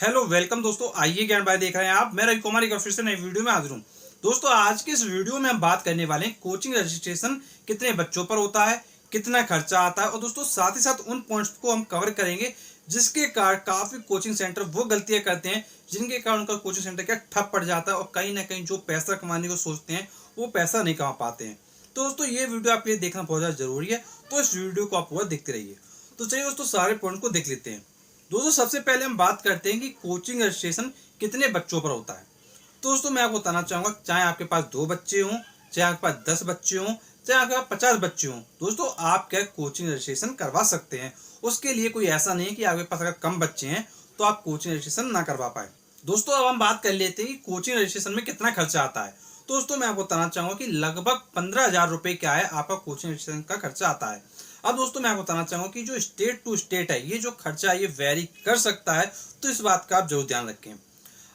Hello welcome दोस्तों, आइए ज्ञान भाई देख रहे हैं आप। मैं रवि कुमार एक फिर से नई वीडियो में हाजिर हूँ। दोस्तों आज के इस वीडियो में हम बात करने वाले हैं कोचिंग रजिस्ट्रेशन कितने बच्चों पर होता है, कितना खर्चा आता है, और दोस्तों साथ ही साथ उन पॉइंट्स को हम कवर करेंगे जिसके कारण काफी कोचिंग सेंटर वो गलतियां करते हैं जिनके कारण उनका कोचिंग सेंटर क्या ठप पड़ जाता है और कहीं ना कहीं जो पैसा कमाने को सोचते हैं वो पैसा नहीं कमा पाते हैं। तो दोस्तों ये वीडियो आपके लिए देखना बहुत ज्यादा जरूरी है, तो इस वीडियो को आप पूरा देखते रहिए। तो चलिए दोस्तों सारे पॉइंट को देख लेते हैं। दोस्तों सबसे पहले हम बात करते हैं कि कोचिंग रजिस्ट्रेशन कितने बच्चों पर होता है। तो दोस्तों मैं आपको बताना चाहूंगा, चाहे आपके पास 2 बच्चे हों, चाहे आपके पास 10 बच्चे हों, चाहे आपके पास 50 बच्चे हों, दोस्तों आप क्या कोचिंग रजिस्ट्रेशन करवा सकते हैं। उसके लिए कोई ऐसा नहीं है कि आपके पास अगर कम बच्चे हैं तो आप कोचिंग रजिस्ट्रेशन ना करवा पाए। दोस्तों अब हम बात कर लेते हैं कि कोचिंग रजिस्ट्रेशन में कितना खर्चा आता है। तो दोस्तों मैं आपको बताना चाहूंगा कि लगभग 15,000 रुपए क्या है आपका कोचिंग रजिस्ट्रेशन का खर्चा आता है। अब दोस्तों मैं आपको बताना चाहूंगा कि जो स्टेट टू स्टेट है ये जो खर्चा है ये वेरी कर सकता है, तो इस बात का आप जरूर ध्यान रखें।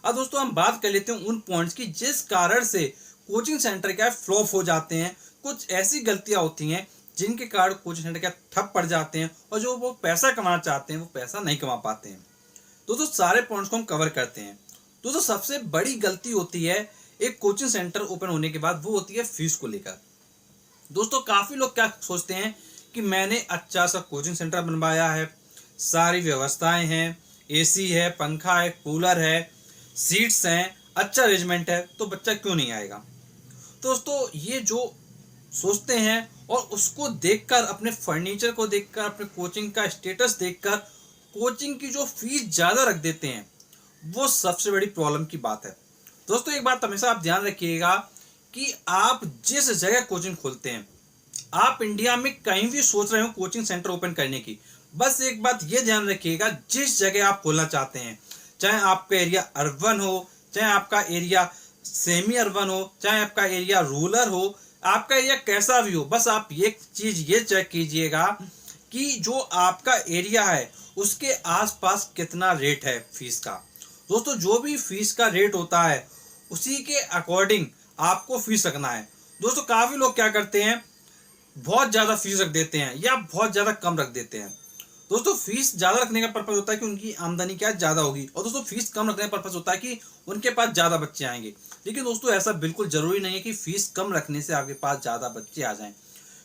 अब दोस्तों हम बात कर लेते हैं उन पॉइंट्स की जिस कारण से कोचिंग सेंटर क्या फ्लॉप हो जाते हैं। कुछ ऐसी गलतियां होती हैं जिनके कारण कोचिंग सेंटर क्या ठप पड़ जाते हैं और जो वो पैसा कमाना चाहते हैं वो पैसा नहीं कमा पाते हैं। दोस्तों सारे पॉइंट्स को हम कवर करते हैं। दोस्तों सबसे बड़ी गलती होती है एक कोचिंग सेंटर ओपन होने के बाद, वो होती है फीस को लेकर। दोस्तों काफी लोग क्या सोचते हैं कि मैंने अच्छा सा कोचिंग सेंटर बनवाया है, सारी व्यवस्थाएं हैं, एसी है, पंखा है, कूलर है, सीट्स हैं, अच्छा अरेंजमेंट है, तो बच्चा क्यों नहीं आएगा। तो दोस्तों ये जो सोचते हैं और उसको देखकर, अपने फर्नीचर को देखकर, अपने कोचिंग का स्टेटस देखकर कोचिंग की जो फीस ज्यादा रख देते हैं, वो सबसे बड़ी प्रॉब्लम की बात है। दोस्तों एक बात हमेशा आप ध्यान रखिएगा कि आप जिस जगह कोचिंग खोलते हैं, आप इंडिया में कहीं भी सोच रहे हो कोचिंग सेंटर ओपन करने की, बस एक बात ये ध्यान रखिएगा, जिस जगह आप खोलना चाहते हैं, चाहे आपका एरिया अर्बन हो, चाहे आपका एरिया सेमी अर्बन हो, चाहे आपका एरिया रूरल हो, आपका एरिया कैसा भी हो, बस आप एक चीज ये चेक कीजिएगा कि जो आपका एरिया है उसके आसपास कितना रेट है फीस का। दोस्तों जो भी फीस का रेट होता है उसी के अकॉर्डिंग आपको फीस रखना है। दोस्तों काफी लोग क्या करते हैं, बहुत ज्यादा फीस रख देते हैं या बहुत ज्यादा कम रख देते हैं। दोस्तों फीस ज्यादा रखने का पर्पज होता है कि उनकी आमदनी क्या ज्यादा होगी, और दोस्तों फीस कम रखने का पर्पज होता है कि उनके पास ज्यादा बच्चे आएंगे। लेकिन दोस्तों ऐसा बिल्कुल जरूरी नहीं है कि फीस कम रखने से आपके पास ज्यादा बच्चे आ जाएं,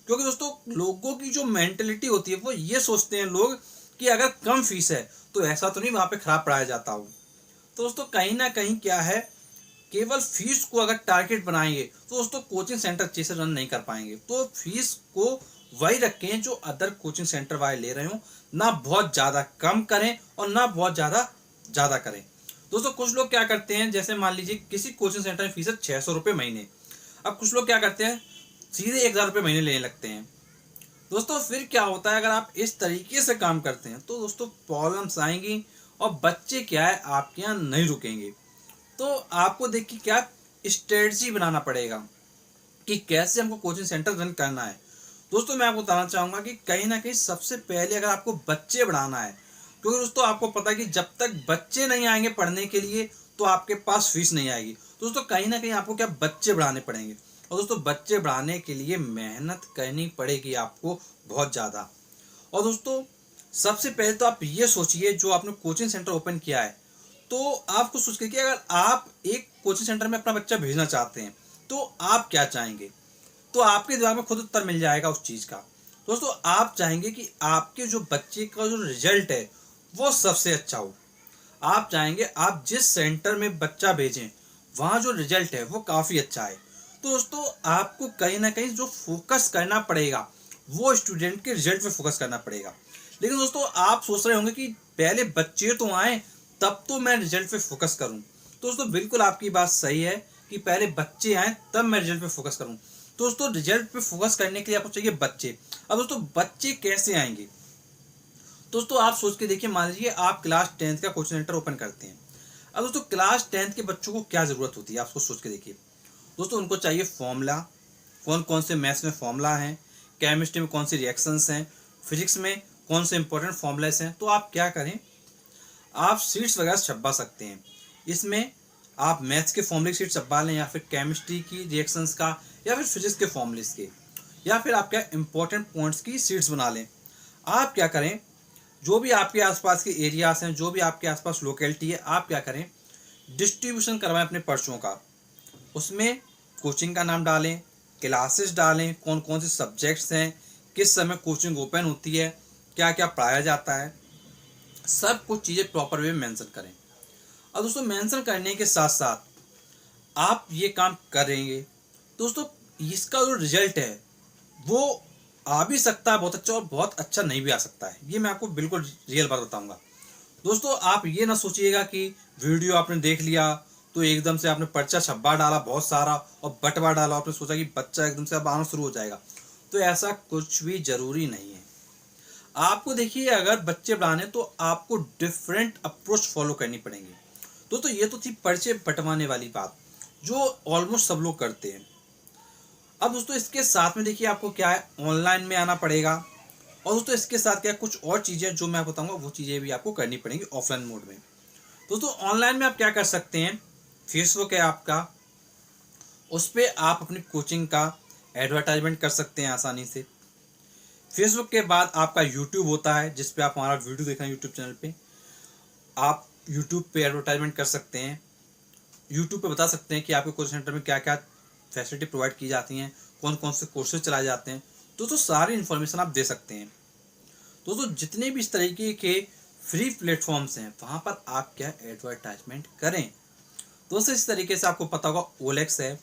क्योंकि दोस्तों लोगों की जो मेंटेलिटी होती है वो ये सोचते हैं लोग कि अगर कम फीस है तो ऐसा तो नहीं वहां पे खराब पढ़ाया जाता हो। तो दोस्तों कहीं ना कहीं क्या है, केवल फीस को अगर टारगेट बनाएंगे तो दोस्तों कोचिंग सेंटर अच्छे से रन नहीं कर पाएंगे। तो फीस को वही रखें जो अदर कोचिंग सेंटर वाले ले रहे हो, ना बहुत ज्यादा कम करें और ना बहुत ज्यादा ज्यादा करें। दोस्तों कुछ लोग क्या करते हैं, जैसे मान लीजिए किसी कोचिंग सेंटर में फीस है 600 रुपये महीने, अब कुछ लोग क्या करते हैं सीधे 1,000 रुपये महीने लेने लगते हैं। दोस्तों फिर क्या होता है, अगर आप इस तरीके से काम करते हैं तो दोस्तों प्रॉब्लम्स आएंगी और बच्चे क्या है आपके यहाँ नहीं रुकेंगे। तो आपको देखिए क्या स्ट्रेटजी बनाना पड़ेगा कि कैसे हमको कोचिंग सेंटर रन करना है। दोस्तों मैं आपको बताना चाहूंगा कि कहीं ना कहीं सबसे पहले अगर आपको बच्चे बढ़ाना है, क्योंकि दोस्तों आपको पता है कि जब तक बच्चे नहीं आएंगे पढ़ने के लिए तो आपके पास फीस नहीं आएगी। दोस्तों कहीं ना कहीं आपको क्या बच्चे बढ़ाने पड़ेंगे, और दोस्तों बच्चे बढ़ाने के लिए मेहनत करनी पड़ेगी आपको बहुत ज़्यादा। और दोस्तों सबसे पहले तो आप ये सोचिए, जो आपने कोचिंग सेंटर ओपन किया है तो आपको सोच के कि अगर आप एक कोचिंग सेंटर में अपना बच्चा भेजना चाहते हैं तो आप क्या चाहेंगे, तो आपके दिमाग में खुद उत्तर मिल जाएगा उस चीज़ का। दोस्तों आप चाहेंगे कि आपके जो बच्चे का जो रिजल्ट है वो सबसे अच्छा हो। आप चाहेंगे आप जिस सेंटर में बच्चा भेजें वहाँ जो रिजल्ट है वो काफ़ी अच्छा है। तो दोस्तों आपको कहीं ना कहीं जो फोकस करना पड़ेगा वो स्टूडेंट के रिजल्ट पे फोकस करना पड़ेगा। लेकिन दोस्तों आप सोच रहे होंगे कि पहले बच्चे तो आए तब तो मैं रिजल्ट पे फोकस करूं। तो दोस्तों बिल्कुल आपकी बात सही है कि पहले बच्चे आए तब मैं रिजल्ट पे फोकस करूं। तो दोस्तों रिजल्ट पे फोकस करने के लिए आपको चाहिए बच्चे। अब दोस्तों बच्चे कैसे आएंगे, दोस्तों आप सोच के देखिए, मान लीजिए आप क्लास 10th का कोचिंग सेंटर ओपन करते हैं। अब दोस्तों क्लास 10th के बच्चों को क्या जरूरत होती है, आप सोच के देखिए। दोस्तों उनको चाहिए फॉर्मूला, कौन कौन से मैथ्स में फॉर्मूला हैं, केमिस्ट्री में कौन सी रिएक्शंस हैं, फिजिक्स में कौन से इंपॉर्टेंट फॉर्मूलास हैं। तो आप क्या करें, आप सीट्स वगैरह छपवा सकते हैं। इसमें आप मैथ्स के फॉर्मूले की सीट छपवा लें, या फिर केमिस्ट्री की रिएक्शंस का, या फिर फिजिक्स के फॉर्मूलेस के, या फिर आप क्या इंपॉर्टेंट पॉइंट्स की सीट्स बना लें। आप क्या करें, जो भी आपके आसपास के एरियाज हैं, जो भी आपके आसपास लोकेलिटी है, आप क्या करें, डिस्ट्रीब्यूशन करवाएं अपने पर्चों का। उसमें कोचिंग का नाम डालें, क्लासेस डालें, कौन कौन से सब्जेक्ट्स हैं, किस समय कोचिंग ओपन होती है, क्या क्या पढ़ाया जाता है, सब कुछ चीज़ें प्रॉपर वे में मेंशन करें। अब दोस्तों मेंशन करने के साथ साथ आप ये काम करेंगे, दोस्तों इसका जो रिजल्ट है वो आ भी सकता है बहुत अच्छा, और बहुत अच्छा नहीं भी आ सकता है। ये मैं आपको बिल्कुल रियल बात बताऊंगा। दोस्तों आप ये ना सोचिएगा कि वीडियो आपने देख लिया तो एकदम से आपने पर्चा छब्बा डाला बहुत सारा और बटवा डाला, आपने सोचा कि बच्चा एकदम से अब आना शुरू हो जाएगा, तो ऐसा कुछ भी जरूरी नहीं है। आपको देखिए, अगर बच्चे बढ़ाने तो आपको डिफरेंट अप्रोच फॉलो करनी पड़ेंगी। दोस्तों ये तो थी पर्चे बंटवाने वाली बात, जो ऑलमोस्ट सब लोग करते हैं। अब दोस्तों इसके साथ में देखिए आपको क्या है, ऑनलाइन में आना पड़ेगा, और दोस्तों इसके साथ क्या कुछ और चीज़ें जो मैं बताऊंगा वो चीज़ें भी आपको करनी पड़ेंगी ऑफलाइन मोड में। दोस्तों ऑनलाइन में आप क्या कर सकते हैं, फेसबुक है आपका, उस पर आप अपनी कोचिंग का एडवर्टाइजमेंट कर सकते हैं आसानी से। फेसबुक के बाद आपका यूट्यूब होता है, जिस पे आप हमारा वीडियो देख रहे हैं यूट्यूब चैनल पे, आप यूट्यूब पे एडवर्टाइजमेंट कर सकते हैं। यूट्यूब पे बता सकते हैं कि आपके कोचिंग सेंटर में क्या क्या फैसिलिटी प्रोवाइड की जाती हैं, कौन कौन से कोर्सेज चलाए जाते हैं, दोस्तों सारी इन्फॉर्मेशन आप दे सकते हैं। दोस्तों जितने भी इस तरीके के फ्री प्लेटफॉर्म्स हैं वहाँ पर आप क्या एडवर्टाइजमेंट करें। दोस्तों इस तरीके से आपको पता होगा OLX है,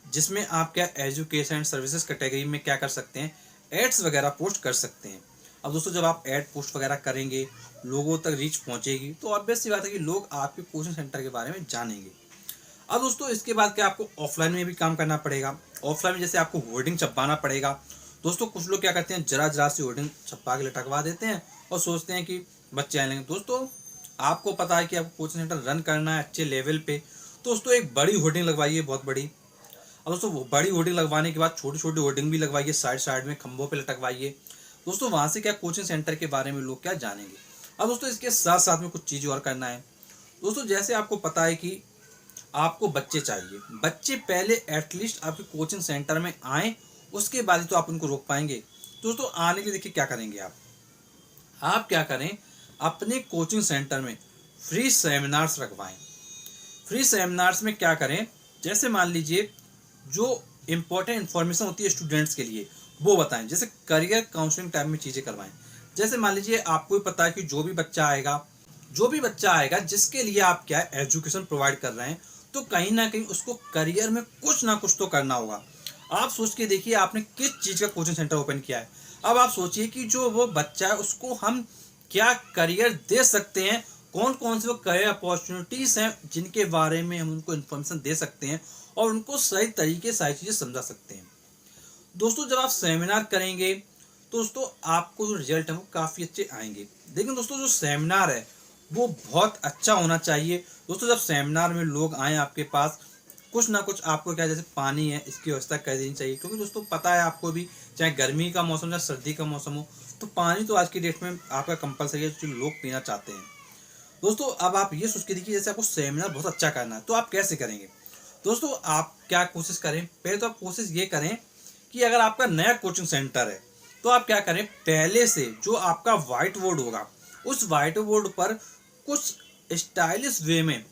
जिसमें आप क्या एजुकेशन एंड सर्विसेज कैटेगरी में क्या कर सकते हैं, एड्स वगैरह पोस्ट कर सकते हैं। अब दोस्तों जब आप एड पोस्ट वगैरह करेंगे, लोगों तक रीच पहुंचेगी, तो ऑब्वियस सी बात है कि लोग आपके कोचिंग सेंटर के बारे में जानेंगे। अब दोस्तों इसके बाद क्या आपको ऑफलाइन में भी काम करना पड़ेगा। ऑफलाइन में जैसे आपको होर्डिंग छपवाना पड़ेगा। दोस्तों कुछ लोग क्या करते हैं, जरा जरा सी होर्डिंग छपवा के लटकवा देते हैं और सोचते हैं कि बच्चे आएंगे। दोस्तों आपको पता है कि आपको कोचिंग सेंटर रन करना है अच्छे लेवल पे, तो दोस्तों एक बड़ी होर्डिंग लगवाइए, बहुत बड़ी। अब दोस्तों बड़ी होर्डिंग लगवाने के बाद छोटी छोटी होर्डिंग भी लगवाइए, साइड साइड में खंभों पे लटकवाइए। दोस्तों वहाँ से क्या कोचिंग सेंटर के बारे में लोग क्या जानेंगे। अब दोस्तों इसके साथ साथ में कुछ चीज़ें और करना है। दोस्तों जैसे आपको पता है कि आपको बच्चे चाहिए, बच्चे पहले एटलीस्ट आपके कोचिंग सेंटर में आएँ, उसके बाद ही तो आप उनको रोक पाएंगे। दोस्तों आने के देखिए क्या करेंगे आप क्या करें, अपने कोचिंग सेंटर में फ्री सेमिनार्स रखवाएं। फ्री सेमिनार्स में क्या करें, जैसे मान लीजिए जो इम्पोर्टेंट इन्फॉर्मेशन होती है स्टूडेंट्स के लिए वो बताएं, जैसे करियर काउंसलिंग टाइप में चीज़ें करवाएं। जैसे मान लीजिए आपको भी पता है कि जो भी बच्चा आएगा जिसके लिए आप क्या एजुकेशन प्रोवाइड कर रहे हैं, तो कहीं ना कहीं उसको करियर में कुछ ना कुछ तो करना होगा। आप सोच के देखिए आपने किस चीज़ का कोचिंग सेंटर ओपन किया है। अब आप सोचिए कि जो वो बच्चा है उसको हम क्या करियर दे सकते हैं, कौन कौन से वो करियर अपॉर्चुनिटीज़ हैं जिनके बारे में हम उनको इन्फॉर्मेशन दे सकते हैं और उनको सही तरीके से सारी चीज़ें समझा सकते हैं। दोस्तों जब आप सेमिनार करेंगे तो दोस्तों आपको जो रिजल्ट है वो काफ़ी अच्छे आएंगे। लेकिन दोस्तों जो सेमिनार है वो बहुत अच्छा होना चाहिए। दोस्तों जब सेमिनार में लोग आएँ आपके पास, कुछ ना कुछ आपको क्या, जैसे पानी है इसकी व्यवस्था कर देनी चाहिए, क्योंकि दोस्तों पता है आपको भी, चाहे गर्मी का मौसम चाहे सर्दी का मौसम हो, तो पानी तो आज की डेट में आपका कंपलसरी है, जो लोग पीना चाहते हैं। दोस्तों अब आप ये सोच के देखिए, जैसे आपको सेमिनार बहुत अच्छा करना है तो आप कैसे करेंगे। दोस्तों आप क्या कोशिश करें, पहले तो आप कोशिश ये करें कि अगर आपका नया कोचिंग सेंटर है तो आप क्या करें, पहले से जो आपका व्हाइट बोर्ड होगा उस व्हाइट बोर्ड पर कुछ स्टाइलिश वे में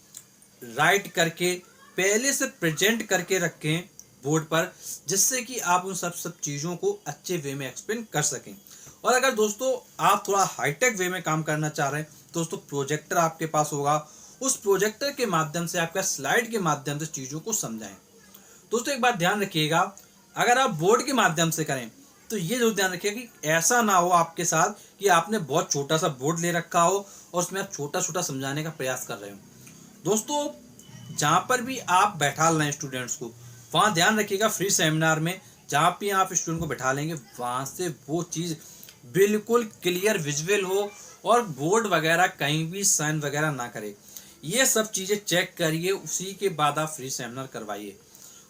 राइट करके पहले से प्रेजेंट करके रखें बोर्ड पर, जिससे कि आप उन सब चीज़ों को अच्छे वे में एक्सप्लेन कर सकें। और अगर दोस्तों आप थोड़ा हाईटेक वे में काम करना चाह रहे हैं, दोस्तों प्रोजेक्टर आपके पास होगा, उस प्रोजेक्टर के माध्यम से आपका स्लाइड के माध्यम से चीज़ों को समझाएं। दोस्तों एक बात ध्यान रखिएगा, अगर आप बोर्ड के माध्यम से करें तो ये जरूर ध्यान रखिएगा कि ऐसा ना हो आपके साथ कि आपने बहुत छोटा सा बोर्ड ले रखा हो और उसमें आप छोटा छोटा समझाने का प्रयास कर रहे हो। दोस्तों जहाँ पर भी आप बैठा रहे हैं स्टूडेंट्स को, वहाँ ध्यान रखिएगा फ्री सेमिनार में जहाँ भी आप स्टूडेंट को बैठा लेंगे वहाँ से वो चीज़ बिल्कुल क्लियर विजुअल हो और बोर्ड वगैरह कहीं भी साइन वगैरह ना करे। ये सब चीज़ें चेक करिए, उसी के बाद आप फ्री सेमिनार करवाइए।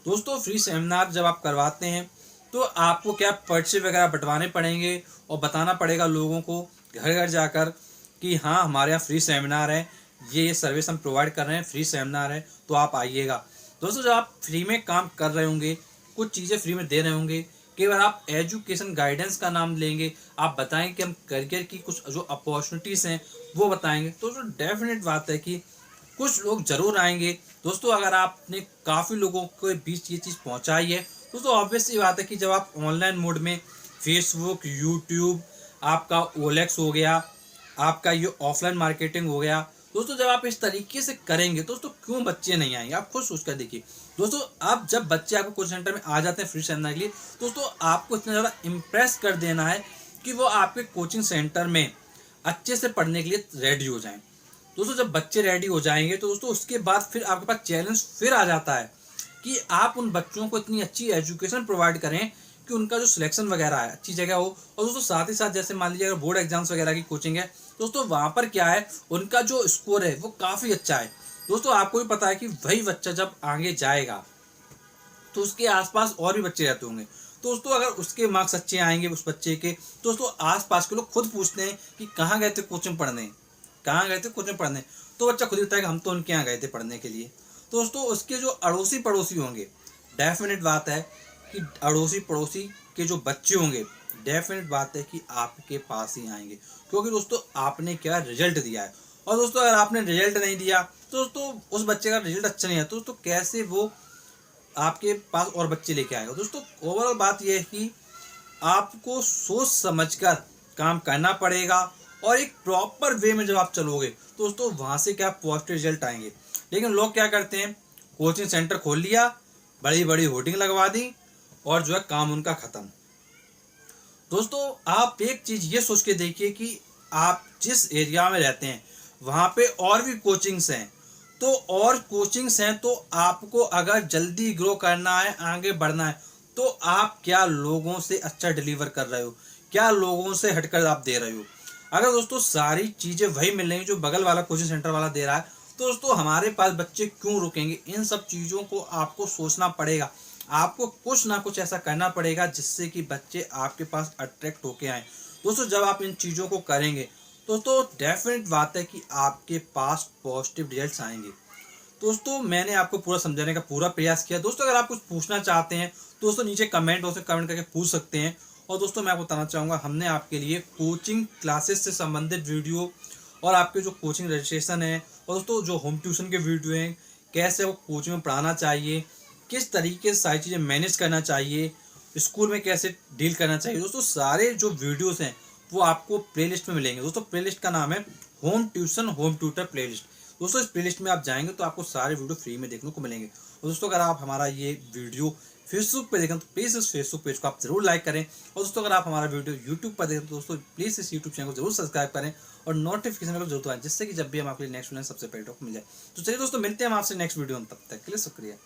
दोस्तों फ्री सेमिनार जब आप करवाते हैं तो आपको क्या पर्चे वगैरह बंटवाने पड़ेंगे और बताना पड़ेगा लोगों को घर घर जाकर कि हाँ हमारे यहाँ फ्री सेमिनार है, ये सर्विस हम प्रोवाइड कर रहे हैं, फ्री सेमिनार है तो आप आइएगा। दोस्तों जब आप फ्री में काम कर रहे होंगे, कुछ चीज़ें फ्री में दे रहे होंगे, केवल आप एजुकेशन गाइडेंस का नाम लेंगे, आप बताएंगे कि हम करियर की कुछ जो अपॉर्चुनिटीज़ हैं वो बताएंगे, तो जो डेफिनेट बात है कि कुछ लोग जरूर आएंगे। दोस्तों अगर आपने काफ़ी लोगों के बीच ये चीज़ पहुंचाई है, दोस्तों ऑब्वियस सी बात है कि जब आप ऑनलाइन मोड में फेसबुक, यूट्यूब, आपका ओलेक्स हो गया, आपका ये ऑफलाइन मार्केटिंग हो गया, दोस्तों जब आप इस तरीके से करेंगे दोस्तों क्यों बच्चे नहीं आएंगे? आप खुद सोच कर देखिए। दोस्तों आप जब बच्चे आपको कोचिंग सेंटर में आ जाते हैं फ्री सीखने के लिए, दोस्तों आपको इतना ज़्यादा इम्प्रेस कर देना है कि वो आपके कोचिंग सेंटर में अच्छे से पढ़ने के लिए रेडी हो जाएं। दोस्तों जब बच्चे रेडी हो जाएंगे तो दोस्तों उसके बाद फिर आपके पास चैलेंज फिर आ जाता है कि आप उन बच्चों को इतनी अच्छी एजुकेशन प्रोवाइड करें कि उनका जो सिलेक्शन वगैरह है अच्छी जगह हो। और दोस्तों साथ ही साथ जैसे मान लीजिए अगर बोर्ड एग्जाम्स वगैरह की कोचिंग है, दोस्तों वहाँ पर क्या है, उनका जो स्कोर है वो काफ़ी अच्छा है। दोस्तों आपको भी पता है कि वही बच्चा जब आगे जाएगा तो उसके आसपास और भी बच्चे रहते होंगे। दोस्तों अगर उसके मार्क्स अच्छे आएंगे उस बच्चे के, दोस्तों आसपास के लोग खुद पूछते हैं कि कहाँ गए थे कोचिंग पढ़ने, कहाँ गए थे कोचिंग पढ़ने, तो बच्चा खुद बताएगा हम तो उनके यहाँ गए थे पढ़ने के लिए। दोस्तों उसके जो अड़ोसी पड़ोसी होंगे, डेफिनेट बात है कि अड़ोसी पड़ोसी के जो बच्चे होंगे, डेफिनेट बात है कि आपके पास ही आएंगे, क्योंकि दोस्तों आपने क्या रिजल्ट दिया है। और दोस्तों अगर आपने रिजल्ट नहीं दिया तो दोस्तों उस बच्चे का रिजल्ट अच्छा नहीं है तो दोस्तों कैसे वो आपके पास और बच्चे लेके आएगा। दोस्तों ओवरऑल बात यह है कि आपको सोच समझकर काम करना पड़ेगा और एक प्रॉपर वे में जब आप चलोगे तो दोस्तों वहाँ से क्या पॉजिटिव रिजल्ट आएंगे। लेकिन लोग क्या करते हैं, कोचिंग सेंटर खोल लिया, बड़ी बड़ी होर्डिंग लगवा दी और जो है काम उनका ख़त्म। दोस्तों आप एक चीज़ ये सोच के देखिए कि आप जिस एरिया में रहते हैं वहाँ पे और भी कोचिंग्स हैं, तो आपको अगर जल्दी ग्रो करना है, आगे बढ़ना है, तो आप क्या लोगों से अच्छा डिलीवर कर रहे हो, क्या लोगों से हटकर आप दे रहे हो। अगर दोस्तों सारी चीज़ें वही मिल रही जो बगल वाला कोचिंग सेंटर वाला दे रहा है, तो दोस्तों हमारे पास बच्चे क्यों रुकेंगे। इन सब चीज़ों को आपको सोचना पड़ेगा, आपको कुछ ना कुछ ऐसा करना पड़ेगा जिससे कि बच्चे आपके पास अट्रैक्ट होके आएँ। दोस्तों जब आप इन चीज़ों को करेंगे दोस्तों डेफिनेट बात है कि आपके पास पॉजिटिव रिजल्ट्स आएंगे। दोस्तों मैंने आपको पूरा समझाने का पूरा प्रयास किया। दोस्तों अगर आप कुछ पूछना चाहते हैं दोस्तों नीचे कमेंट बॉक्स में कमेंट करके पूछ सकते हैं। और दोस्तों मैं आपको बताना चाहूँगा, हमने आपके लिए कोचिंग क्लासेस से संबंधित वीडियो और आपके जो कोचिंग रजिस्ट्रेशन है और दोस्तों जो होम ट्यूशन के वीडियो हैं, कैसे वो कोचिंग में पढ़ाना चाहिए, किस तरीके से सारी चीज़ें मैनेज करना चाहिए, स्कूल में कैसे डील करना चाहिए, दोस्तों सारे जो वीडियोस हैं वो आपको प्लेलिस्ट में मिलेंगे। दोस्तों प्लेलिस्ट का नाम है home tuition home tutor playlist. दोस्तों इस प्लेलिस्ट में आप जाएंगे तो आपको सारे वीडियो फ्री में देखने को मिलेंगे। और दोस्तों अगर आप हमारा ये वीडियो फेसबुक पे देखें तो प्लीज़ इस फेसबुक पेज को आप जरूर लाइक करें। और दोस्तों अगर आप हमारा वीडियो यूट्यूब पर देखें तो दोस्तों प्लीज़ इस यूट्यूब चैनल को जरूर सब्सक्राइब करें और नोटिफिकेशन को जरूर दबाएं, जिससे कि जब भी हम आपके नेक्स्ट वीडियो सबसे पहले मिल जाए। तो चलिए दोस्तों मिलते हैं हम आपसे नेक्स्ट वीडियो में, तब तक के लिए शुक्रिया।